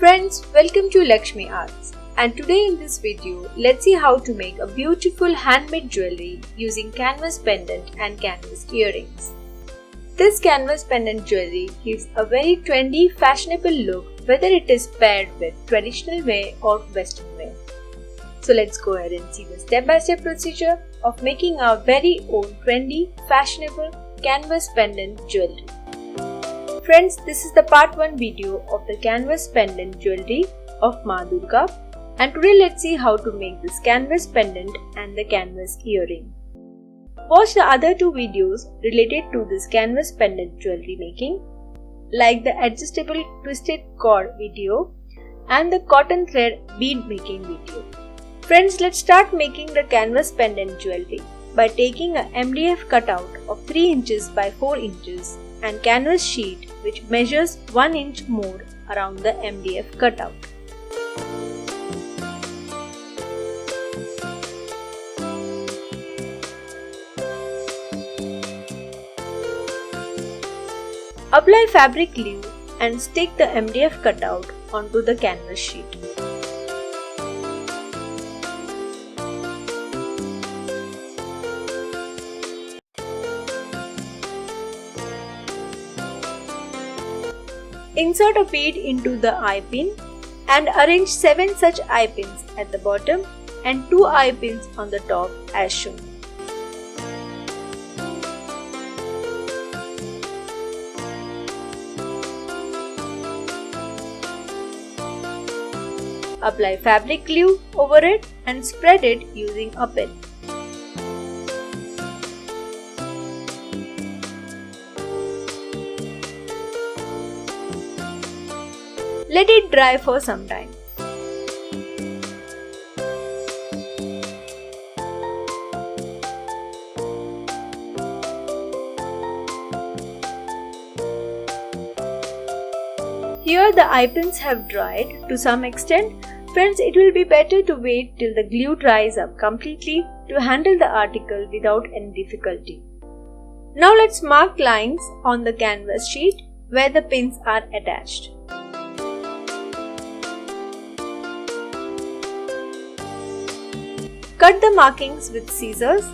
Friends, welcome to Lakshmi Arts, and today in this video, let's see how to make a beautiful handmade jewelry using canvas pendant and canvas earrings. This canvas pendant jewelry gives a very trendy, fashionable look whether it is paired with traditional wear or western wear. So let's go ahead and see the step-by-step procedure of making our very own trendy, fashionable canvas pendant jewelry. Friends, this is the part 1 video of the canvas pendant jewelry of Maa Durgaa, and today let's see how to make this canvas pendant and the canvas earring. Watch the other 2 videos related to this canvas pendant jewelry making, like the adjustable twisted cord video and the cotton thread bead making video. Friends, let's start making the canvas pendant jewelry by taking a MDF cutout of 3 inches by 4 inches and canvas sheet which measures 1 inch more around the MDF cutout. Apply fabric glue and stick the MDF cutout onto the canvas sheet. Insert a bead into the eye pin and arrange 7 such eye pins at the bottom and 2 eye pins on the top as shown. Apply fabric glue over it and spread it using a pin. Let it dry for some time. Here the eye pins have dried to some extent. Friends, it will be better to wait till the glue dries up completely to handle the article without any difficulty. Now let's mark lines on the canvas sheet where the pins are attached. Cut the markings with scissors.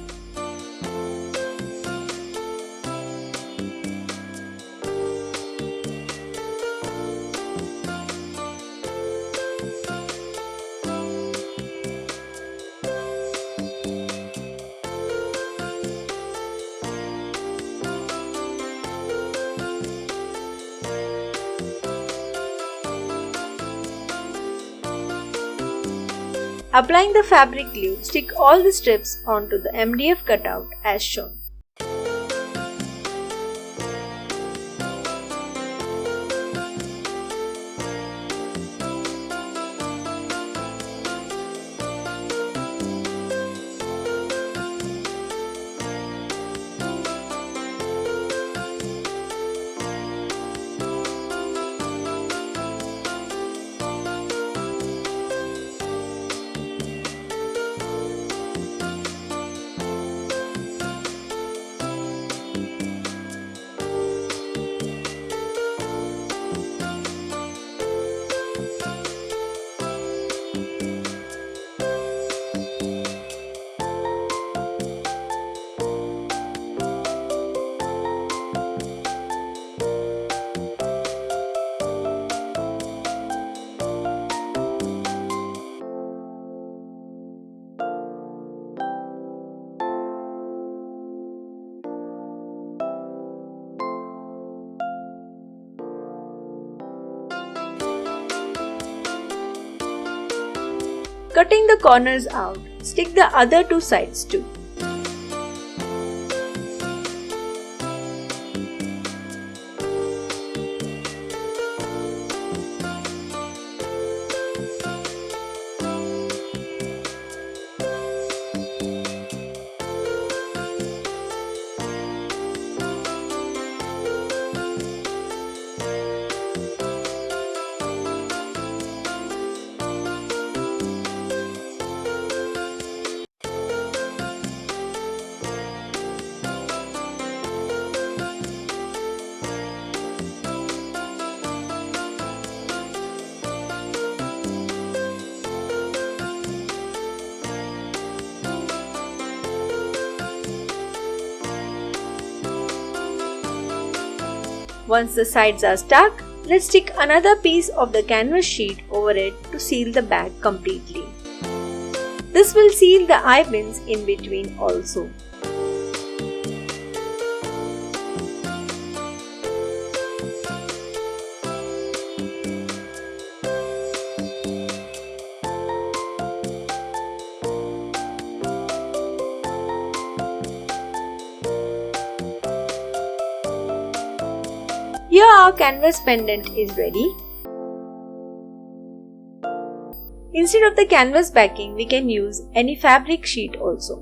Applying the fabric glue, stick all the strips onto the MDF cutout as shown. Cutting the corners out, stick the other 2 sides too. Once the sides are stuck, let's stick another piece of the canvas sheet over it to seal the bag completely. This will seal the eye pins in between also. Here our canvas pendant is ready. Instead of the canvas backing, we can use any fabric sheet also.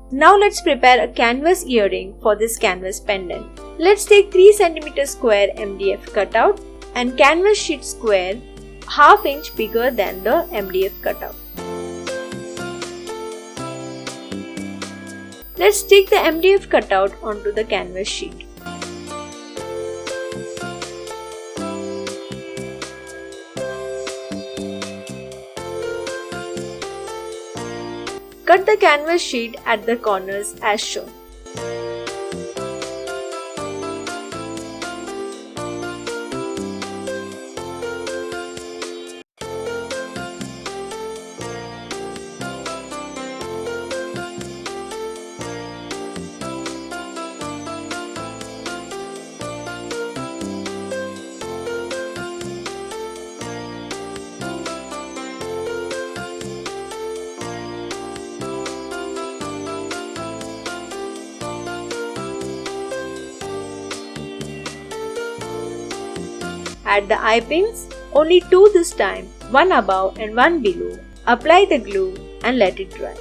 Now let's prepare a canvas earring for this canvas pendant. Let's take 3 cm square MDF cutout and canvas sheet square ½ inch bigger than the MDF cutout. Let's stick the MDF cutout onto the canvas sheet. Cut the canvas sheet at the corners as shown. Add the eye pins, only 2 this time, one above and one below. Apply the glue and let it dry.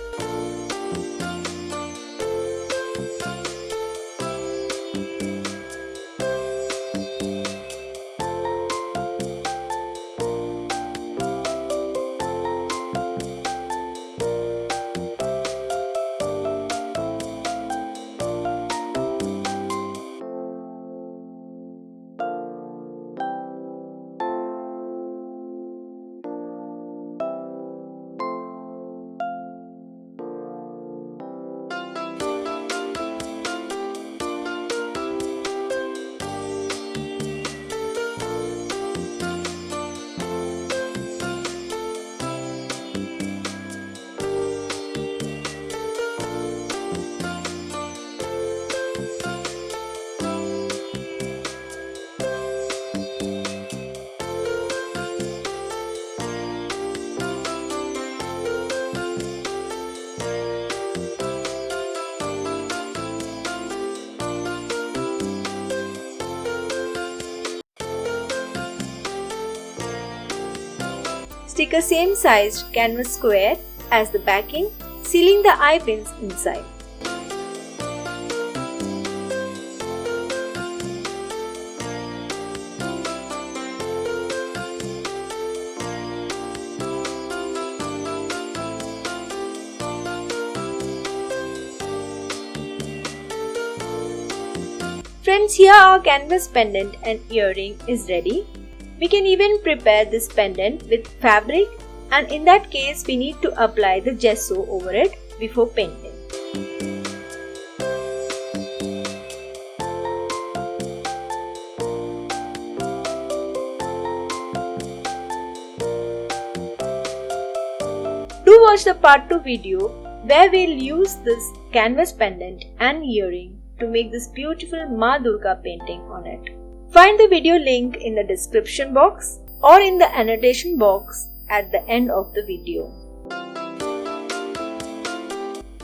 Stick a same sized canvas square as the backing, sealing the eye pins inside. Friends, here our canvas pendant and earring is ready. We can even prepare this pendant with fabric, and in that case we need to apply the gesso over it before painting. Do watch the part 2 video where we'll use this canvas pendant and earring to make this beautiful Maa Durgaa painting on it. Find the video link in the description box or in the annotation box at the end of the video.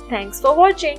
Thanks for watching.